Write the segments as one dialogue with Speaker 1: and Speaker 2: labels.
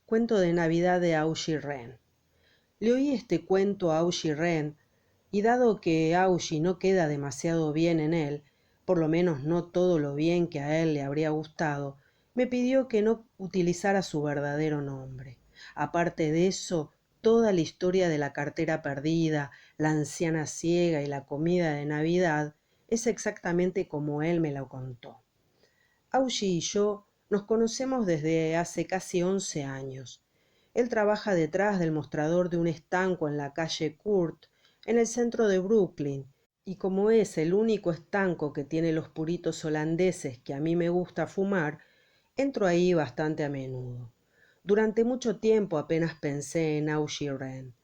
Speaker 1: Cuento de Navidad de Auggie Wren. Le oí este cuento a Auggie Wren, y dado que Auggie no queda demasiado bien en él, por lo menos no todo lo bien que a él le habría gustado, me pidió que no utilizara su verdadero nombre. Aparte de eso, toda la historia de la cartera perdida, la anciana ciega y la comida de Navidad es exactamente como él me lo contó. Auggie y yo nos conocemos desde hace casi 11 años. Él trabaja detrás del mostrador de un estanco en la calle Court, en el centro de Brooklyn, y como es el único estanco que tiene los puritos holandeses que a mí me gusta fumar, entro ahí bastante a menudo. Durante mucho tiempo apenas pensé en Auggie Wren.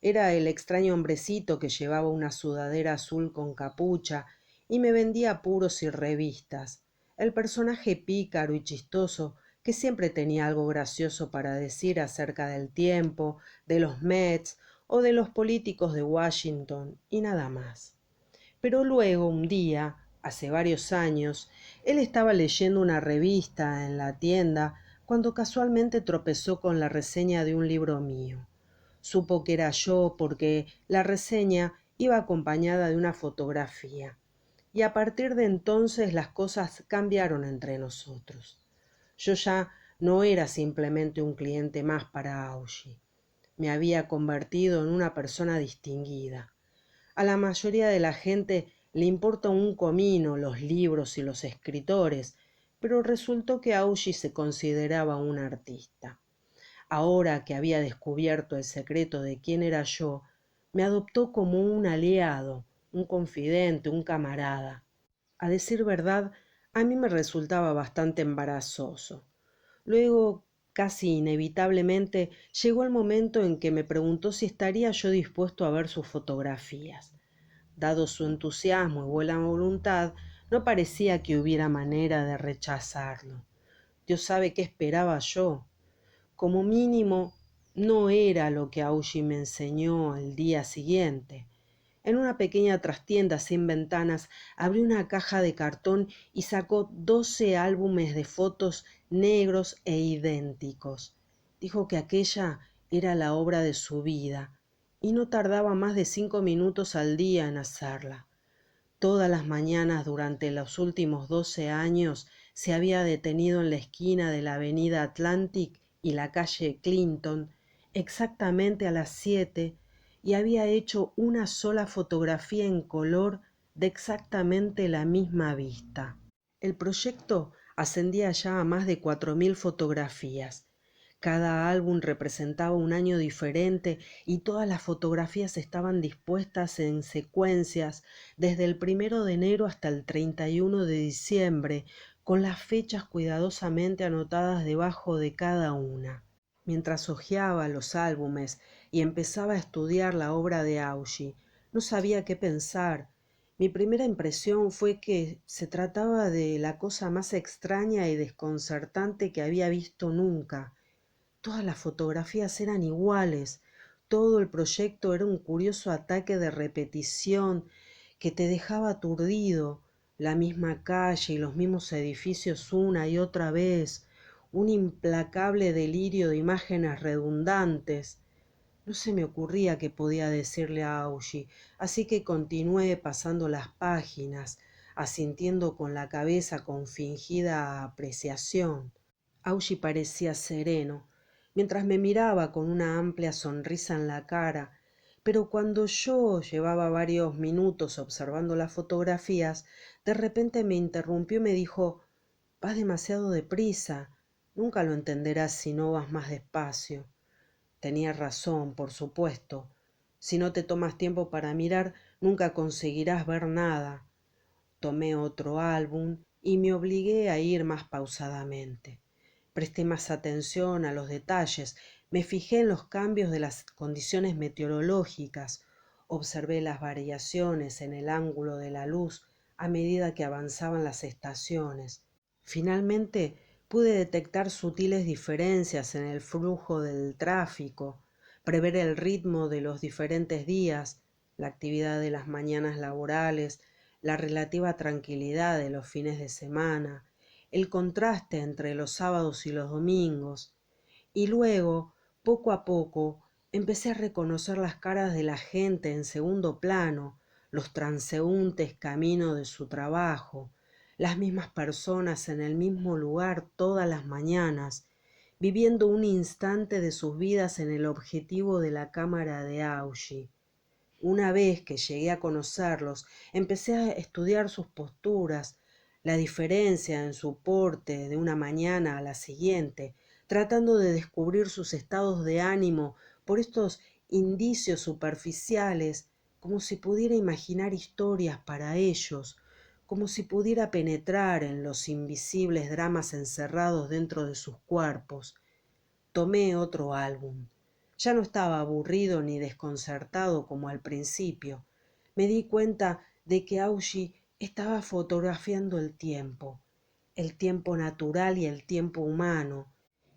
Speaker 1: Era el extraño hombrecito que llevaba una sudadera azul con capucha y me vendía puros y revistas, el personaje pícaro y chistoso que siempre tenía algo gracioso para decir acerca del tiempo, de los Mets o de los políticos de Washington y nada más. Pero luego, un día, hace varios años, él estaba leyendo una revista en la tienda cuando casualmente tropezó con la reseña de un libro mío. Supo que era yo porque la reseña iba acompañada de una fotografía, y a partir de entonces las cosas cambiaron entre nosotros. Yo ya no era simplemente un cliente más para Auggie. Me había convertido en una persona distinguida. A la mayoría de la gente le importa un comino los libros y los escritores, pero resultó que Auggie se consideraba un artista. Ahora que había descubierto el secreto de quién era yo, me adoptó como un aliado, un confidente, un camarada. A decir verdad, a mí me resultaba bastante embarazoso. Luego, casi inevitablemente, llegó el momento en que me preguntó si estaría yo dispuesto a ver sus fotografías. Dado su entusiasmo y buena voluntad, no parecía que hubiera manera de rechazarlo. Dios sabe qué esperaba yo. Como mínimo, no era lo que Auggie me enseñó al día siguiente. En una pequeña trastienda sin ventanas abrió una caja de cartón y sacó 12 álbumes de fotos negros e idénticos. Dijo que aquella era la obra de su vida y no tardaba más de 5 minutos al día en hacerla. Todas las mañanas durante los últimos 12 años se había detenido en la esquina de la avenida Atlantic y la calle Clinton, exactamente a las 7, y había hecho una sola fotografía en color de exactamente la misma vista. El proyecto ascendía ya a más de 4.000 fotografías. Cada álbum representaba un año diferente y todas las fotografías estaban dispuestas en secuencias desde el 1 de enero hasta el 31 de diciembre, con las fechas cuidadosamente anotadas debajo de cada una. Mientras hojeaba los álbumes y empezaba a estudiar la obra de Auggie, no sabía qué pensar. Mi primera impresión fue que se trataba de la cosa más extraña y desconcertante que había visto nunca. Todas las fotografías eran iguales, todo el proyecto era un curioso ataque de repetición que te dejaba aturdido, la misma calle y los mismos edificios una y otra vez, un implacable delirio de imágenes redundantes. No se me ocurría qué podía decirle a Auggie, así que continué pasando las páginas, asintiendo con la cabeza con fingida apreciación. Auggie parecía sereno, mientras me miraba con una amplia sonrisa en la cara, pero cuando yo llevaba varios minutos observando las fotografías, de repente me interrumpió y me dijo: «Vas demasiado deprisa, nunca lo entenderás si no vas más despacio». Tenía razón, por supuesto. Si no te tomas tiempo para mirar, nunca conseguirás ver nada. Tomé otro álbum y me obligué a ir más pausadamente. Presté más atención a los detalles, me fijé en los cambios de las condiciones meteorológicas, observé las variaciones en el ángulo de la luz a medida que avanzaban las estaciones. Finalmente pude detectar sutiles diferencias en el flujo del tráfico, prever el ritmo de los diferentes días, la actividad de las mañanas laborales, la relativa tranquilidad de los fines de semana, el contraste entre los sábados y los domingos, Y luego, poco a poco, empecé a reconocer las caras de la gente en segundo plano, los transeúntes camino de su trabajo, las mismas personas en el mismo lugar todas las mañanas, viviendo un instante de sus vidas en el objetivo de la cámara de Augie. Una vez que llegué a conocerlos, empecé a estudiar sus posturas, la diferencia en su porte de una mañana a la siguiente, tratando de descubrir sus estados de ánimo por estos indicios superficiales, como si pudiera imaginar historias para ellos, como si pudiera penetrar en los invisibles dramas encerrados dentro de sus cuerpos. Tomé otro álbum. Ya no estaba aburrido ni desconcertado como al principio. Me di cuenta de que Augie estaba fotografiando el tiempo natural y el tiempo humano,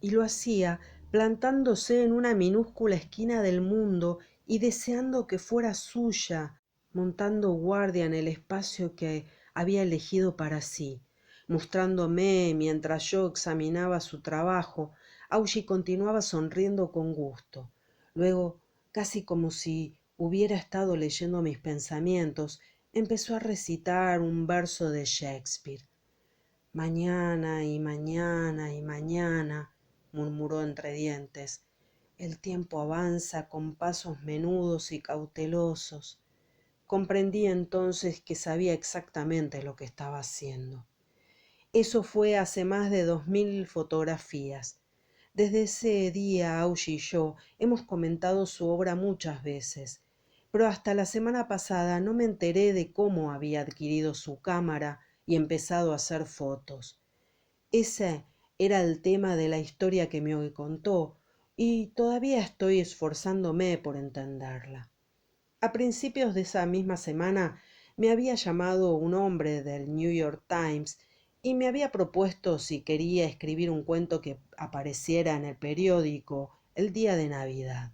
Speaker 1: y lo hacía plantándose en una minúscula esquina del mundo y deseando que fuera suya, montando guardia en el espacio que había elegido para sí, mostrándome mientras yo examinaba su trabajo. Augie continuaba sonriendo con gusto. Luego, casi como si hubiera estado leyendo mis pensamientos, empezó a recitar un verso de Shakespeare. Mañana y mañana y mañana, murmuró entre dientes. El tiempo avanza con pasos menudos y cautelosos. Comprendí entonces que sabía exactamente lo que estaba haciendo. Eso fue hace más de 2000 fotografías. Desde ese día Augie y yo hemos comentado su obra muchas veces, pero hasta la semana pasada no me enteré de cómo había adquirido su cámara y empezado a hacer fotos. Ese era el tema de la historia que me contó, y todavía estoy esforzándome por entenderla. A principios de esa misma semana me había llamado un hombre del New York Times y me había propuesto si quería escribir un cuento que apareciera en el periódico el día de Navidad.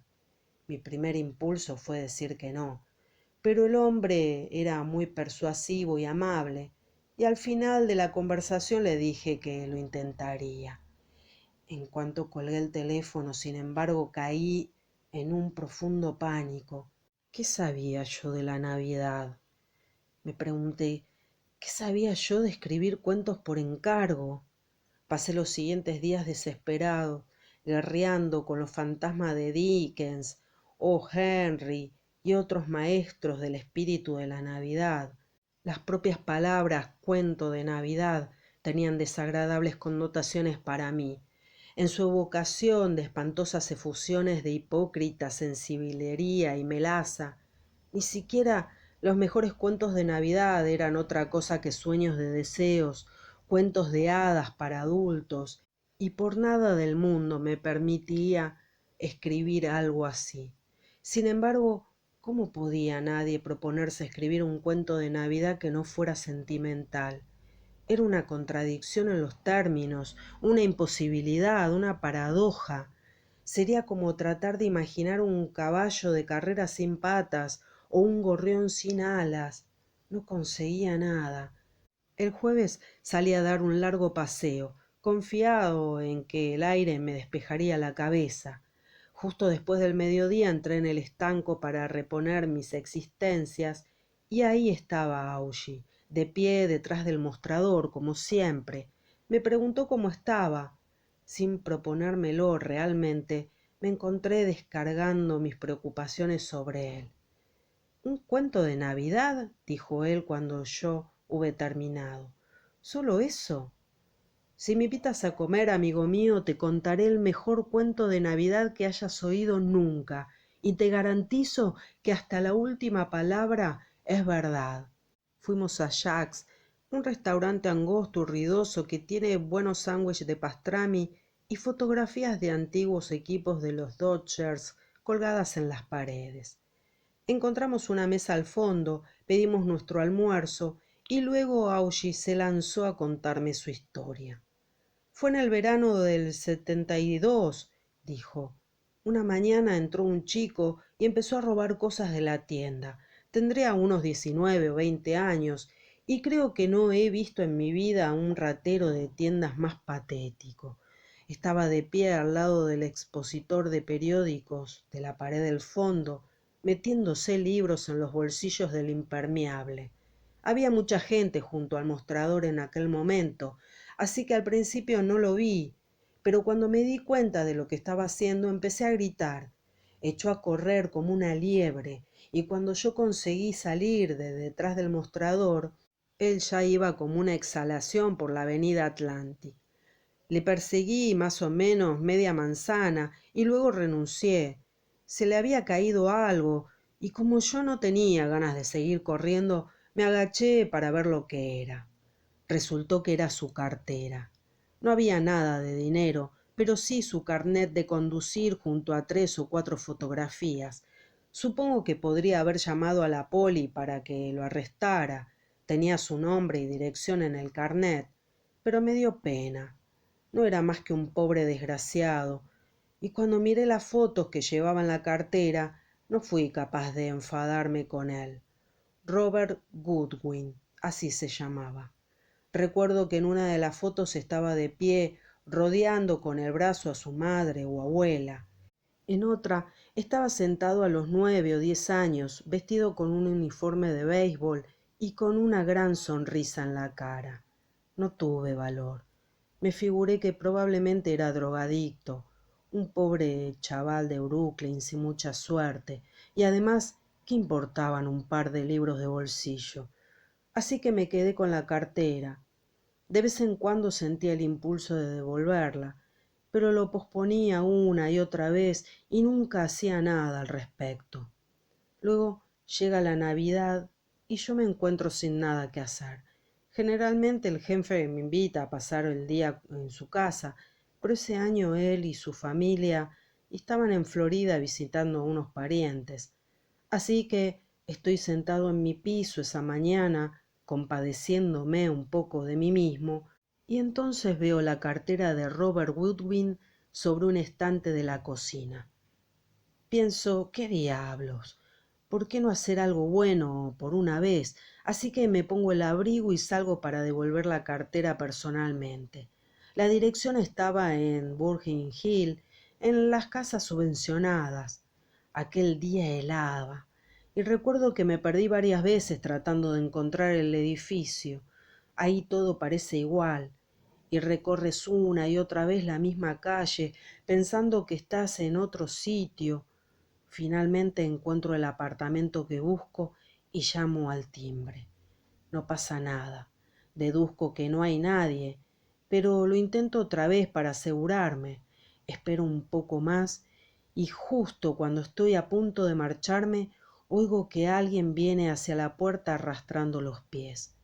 Speaker 1: Mi primer impulso fue decir que no, pero el hombre era muy persuasivo y amable, y al final de la conversación le dije que lo intentaría. En cuanto colgué el teléfono, sin embargo, caí en un profundo pánico. ¿Qué sabía yo de la Navidad? Me pregunté, ¿qué sabía yo de escribir cuentos por encargo? Pasé los siguientes días desesperado, guerreando con los fantasmas de Dickens, O. Henry y otros maestros del espíritu de la Navidad. Las propias palabras cuento de Navidad tenían desagradables connotaciones para mí. En su evocación de espantosas efusiones de hipócrita sensiblería y melaza, ni siquiera los mejores cuentos de Navidad eran otra cosa que sueños de deseos, cuentos de hadas para adultos, y por nada del mundo me permitía escribir algo así. Sin embargo, ¿cómo podía nadie proponerse escribir un cuento de Navidad que no fuera sentimental? Era una contradicción en los términos, una imposibilidad, una paradoja. Sería como tratar de imaginar un caballo de carrera sin patas o un gorrión sin alas. No conseguía nada. El jueves salí a dar un largo paseo, confiado en que el aire me despejaría la cabeza. Justo después del mediodía entré en el estanco para reponer mis existencias, y ahí estaba Augie, de pie detrás del mostrador, como siempre. Me preguntó cómo estaba. Sin proponérmelo realmente, me encontré descargando mis preocupaciones sobre él. «¿Un cuento de Navidad?», dijo él cuando yo hube terminado. «¿Solo eso?». «Si me invitas a comer, amigo mío, te contaré el mejor cuento de Navidad que hayas oído nunca, y te garantizo que hasta la última palabra es verdad». Fuimos a Jack's, un restaurante angosto y ruidoso que tiene buenos sándwiches de pastrami y fotografías de antiguos equipos de los Dodgers colgadas en las paredes. Encontramos una mesa al fondo, pedimos nuestro almuerzo y luego Augie se lanzó a contarme su historia. «Fue en el verano del 72», dijo. «Una mañana entró un chico y empezó a robar cosas de la tienda. Tendría unos 19 o 20 años y creo que no he visto en mi vida a un ratero de tiendas más patético. Estaba de pie al lado del expositor de periódicos de la pared del fondo, metiéndose libros en los bolsillos del impermeable. Había mucha gente junto al mostrador en aquel momento, así que al principio no lo vi, pero cuando me di cuenta de lo que estaba haciendo empecé a gritar. Echó a correr como una liebre, y cuando yo conseguí salir de detrás del mostrador, él ya iba como una exhalación por la avenida Atlantic. Le perseguí más o menos media manzana y luego renuncié. Se le había caído algo y como yo no tenía ganas de seguir corriendo, me agaché para ver lo que era. Resultó que era su cartera. No había nada de dinero, pero sí su carnet de conducir junto a 3 o 4 fotografías. Supongo que podría haber llamado a la poli para que lo arrestara. Tenía su nombre y dirección en el carnet, pero me dio pena. No era más que un pobre desgraciado, y cuando miré las fotos que llevaba en la cartera, no fui capaz de enfadarme con él. Robert Goodwin, así se llamaba. Recuerdo que en una de las fotos estaba de pie, rodeando con el brazo a su madre o abuela. En otra estaba sentado a los 9 o 10 años, vestido con un uniforme de béisbol y con una gran sonrisa en la cara. No tuve valor. Me figuré que probablemente era drogadicto, un pobre chaval de Brooklyn sin mucha suerte, y además, ¿qué importaban un par de libros de bolsillo? Así que me quedé con la cartera. De vez en cuando sentía el impulso de devolverla, pero lo posponía una y otra vez y nunca hacía nada al respecto. Luego llega la Navidad y yo me encuentro sin nada que hacer. Generalmente el jefe me invita a pasar el día en su casa, pero ese año él y su familia estaban en Florida visitando a unos parientes. Así que estoy sentado en mi piso esa mañana, compadeciéndome un poco de mí mismo, y entonces veo la cartera de Robert Goodwin sobre un estante de la cocina. Pienso, ¿qué diablos? ¿Por qué no hacer algo bueno por una vez? Así que me pongo el abrigo y salgo para devolver la cartera personalmente. La dirección estaba en Burgin Hill, en las casas subvencionadas. Aquel día helaba, y recuerdo que me perdí varias veces tratando de encontrar el edificio. Ahí todo parece igual, y recorres una y otra vez la misma calle, pensando que estás en otro sitio. Finalmente encuentro el apartamento que busco y llamo al timbre. No pasa nada. Deduzco que no hay nadie, pero lo intento otra vez para asegurarme. Espero un poco más y justo cuando estoy a punto de marcharme, oigo que alguien viene hacia la puerta arrastrando los pies.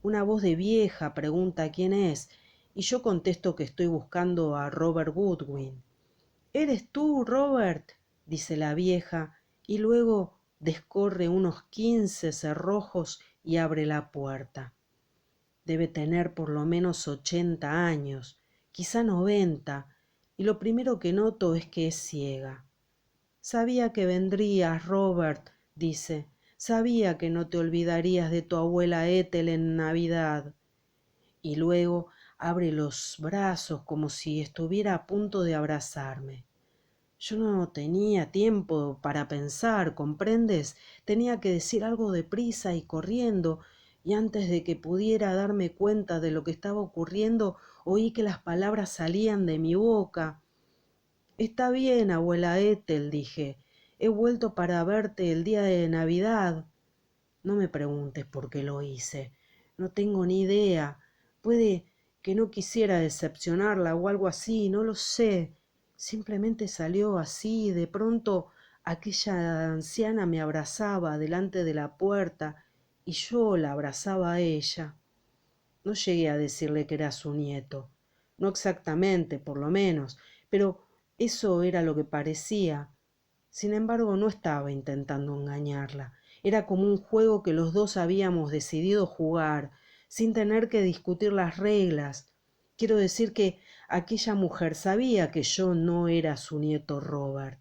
Speaker 1: Una voz de vieja pregunta quién es y yo contesto que estoy buscando a Robert Goodwin. «¿Eres tú, Robert?», dice la vieja, y luego descorre unos 15 cerrojos y abre la puerta. Debe tener por lo menos 80 años, quizá 90, y lo primero que noto es que es ciega. «Sabía que vendrías, Robert», dice. «Sabía que no te olvidarías de tu abuela Ethel en Navidad». Y luego abre los brazos como si estuviera a punto de abrazarme. Yo no tenía tiempo para pensar, ¿comprendes? Tenía que decir algo deprisa y corriendo, y antes de que pudiera darme cuenta de lo que estaba ocurriendo, oí que las palabras salían de mi boca. «Está bien, abuela Ethel», dije. «He vuelto para verte el día de Navidad». No me preguntes por qué lo hice. No tengo ni idea. Puede que no quisiera decepcionarla o algo así, no lo sé. Simplemente salió así y de pronto aquella anciana me abrazaba delante de la puerta y yo la abrazaba a ella. No llegué a decirle que era su nieto. No exactamente, por lo menos, pero eso era lo que parecía. Sin embargo, no estaba intentando engañarla. Era como un juego que los dos habíamos decidido jugar, sin tener que discutir las reglas. Quiero decir que aquella mujer sabía que yo no era su nieto Robert.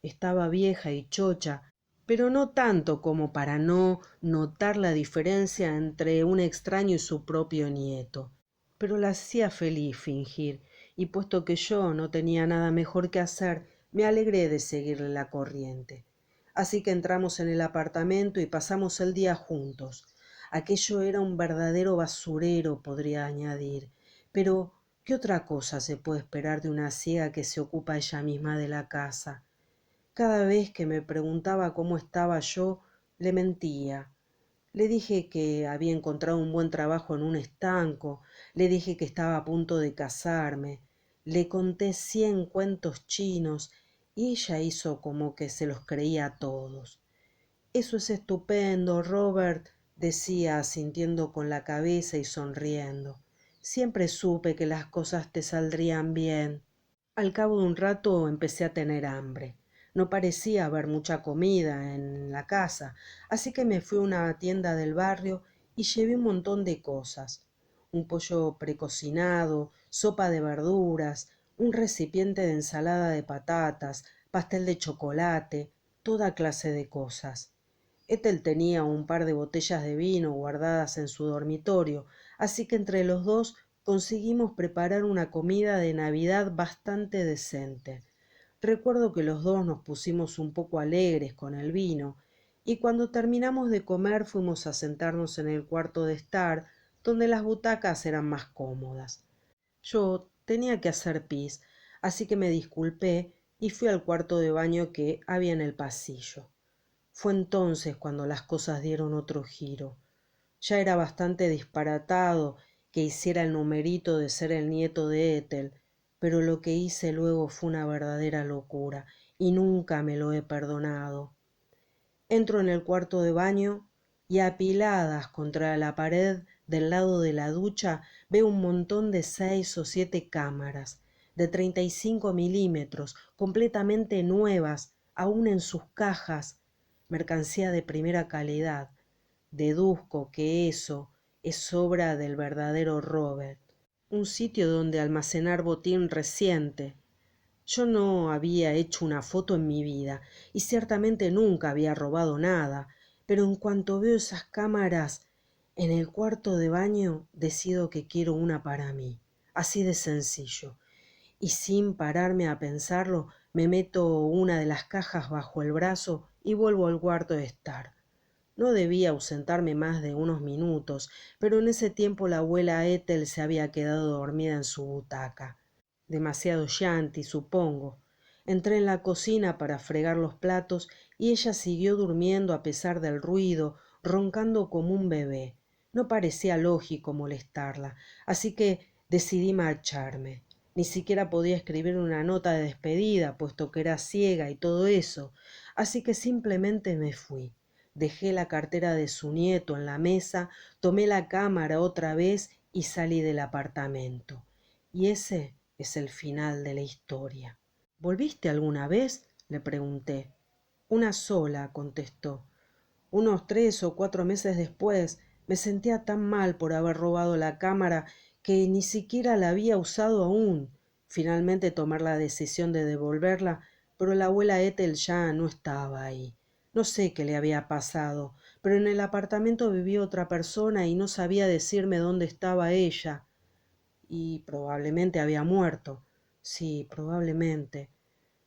Speaker 1: Estaba vieja y chocha, pero no tanto como para no notar la diferencia entre un extraño y su propio nieto. Pero la hacía feliz fingir, y puesto que yo no tenía nada mejor que hacer, me alegré de seguirle la corriente. Así que entramos en el apartamento y pasamos el día juntos. Aquello era un verdadero basurero, podría añadir, pero ¿qué otra cosa se puede esperar de una ciega que se ocupa ella misma de la casa? Cada vez que me preguntaba cómo estaba yo, le mentía. Le dije que había encontrado un buen trabajo en un estanco, le dije que estaba a punto de casarme, le conté 100 cuentos chinos y ella hizo como que se los creía todos. Eso es estupendo, Robert, decía asintiendo con la cabeza y sonriendo. Siempre supe que las cosas te saldrían bien. Al cabo de un rato empecé a tener hambre. No parecía haber mucha comida en la casa, así que me fui a una tienda del barrio y llevé un montón de cosas. Un pollo precocinado, sopa de verduras, un recipiente de ensalada de patatas, pastel de chocolate, toda clase de cosas. Ethel tenía un par de botellas de vino guardadas en su dormitorio, así que entre los dos conseguimos preparar una comida de Navidad bastante decente. Recuerdo que los dos nos pusimos un poco alegres con el vino, y cuando terminamos de comer fuimos a sentarnos en el cuarto de estar, donde las butacas eran más cómodas. Yo tenía que hacer pis, así que me disculpé y fui al cuarto de baño que había en el pasillo. Fue entonces cuando las cosas dieron otro giro. Ya era bastante disparatado que hiciera el numerito de ser el nieto de Ethel, pero lo que hice luego fue una verdadera locura y nunca me lo he perdonado. Entro en el cuarto de baño y apiladas contra la pared del lado de la ducha veo un montón de 6 o 7 cámaras de 35 milímetros, completamente nuevas, aún en sus cajas, mercancía de primera calidad. Deduzco que eso es obra del verdadero Robert, un sitio donde almacenar botín reciente. Yo no había hecho una foto en mi vida y ciertamente nunca había robado nada, pero en cuanto veo esas cámaras en el cuarto de baño, decido que quiero una para mí, así de sencillo. Y sin pararme a pensarlo, me meto una de las cajas bajo el brazo y vuelvo al cuarto de estar. No debía ausentarme más de unos minutos, pero en ese tiempo la abuela Ethel se había quedado dormida en su butaca. Demasiado llanti, supongo. Entré en la cocina para fregar los platos y ella siguió durmiendo a pesar del ruido, roncando como un bebé. No parecía lógico molestarla, así que decidí marcharme. Ni siquiera podía escribir una nota de despedida, puesto que era ciega y todo eso, así que simplemente me fui. Dejé la cartera de su nieto en la mesa, tomé la cámara otra vez y salí del apartamento. Y ese es el final de la historia. ¿Volviste alguna vez? Le pregunté. Una sola, contestó. Unos 3 o 4 meses después me sentía tan mal por haber robado la cámara que ni siquiera la había usado aún. Finalmente tomé la decisión de devolverla, pero la abuela Ethel ya no estaba ahí. No sé qué le había pasado, pero en el apartamento vivía otra persona y no sabía decirme dónde estaba ella. Y probablemente había muerto. Sí, probablemente.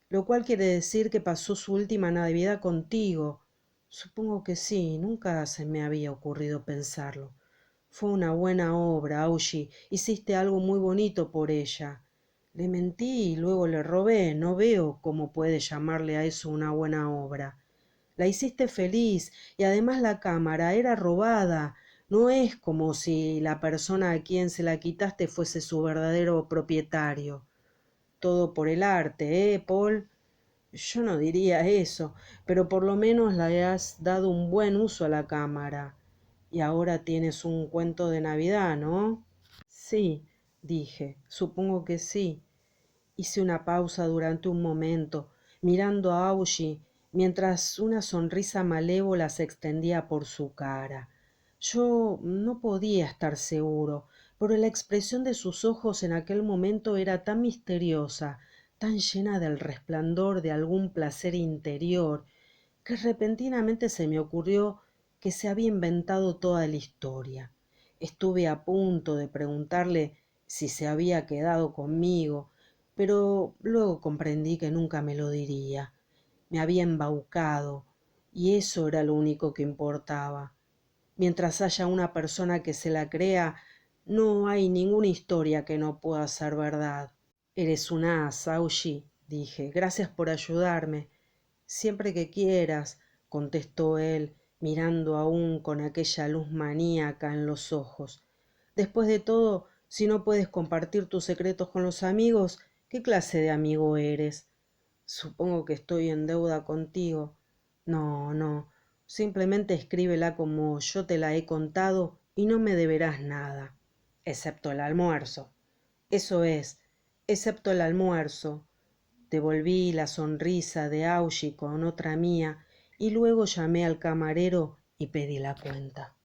Speaker 1: Lo cual quiere decir que pasó su última Navidad contigo. Supongo que sí, nunca se me había ocurrido pensarlo. Fue una buena obra, Augie. Hiciste algo muy bonito por ella. Le mentí y luego le robé. No veo cómo puede llamarle a eso una buena obra. La hiciste feliz y además la cámara era robada. No es como si la persona a quien se la quitaste fuese su verdadero propietario. Todo por el arte, Paul? Yo no diría eso, pero por lo menos le has dado un buen uso a la cámara. Y ahora tienes un cuento de Navidad, ¿no? Sí, dije, supongo que sí. Hice una pausa durante un momento, mirando a Augie, mientras una sonrisa malévola se extendía por su cara. Yo no podía estar seguro, pero la expresión de sus ojos en aquel momento era tan misteriosa, tan llena del resplandor de algún placer interior, que repentinamente se me ocurrió que se había inventado toda la historia. Estuve a punto de preguntarle si se había quedado conmigo, pero luego comprendí que nunca me lo diría. Me había embaucado, y eso era lo único que importaba. Mientras haya una persona que se la crea, no hay ninguna historia que no pueda ser verdad. Eres un as, Augie, dije. Gracias por ayudarme. Siempre que quieras, contestó él, mirando aún con aquella luz maníaca en los ojos. Después de todo, si no puedes compartir tus secretos con los amigos, ¿qué clase de amigo eres? Supongo que estoy en deuda contigo. No, no, simplemente escríbela como yo te la he contado y no me deberás nada, excepto el almuerzo. Eso es, excepto el almuerzo. Devolví la sonrisa de Augie con otra mía y luego llamé al camarero y pedí la cuenta.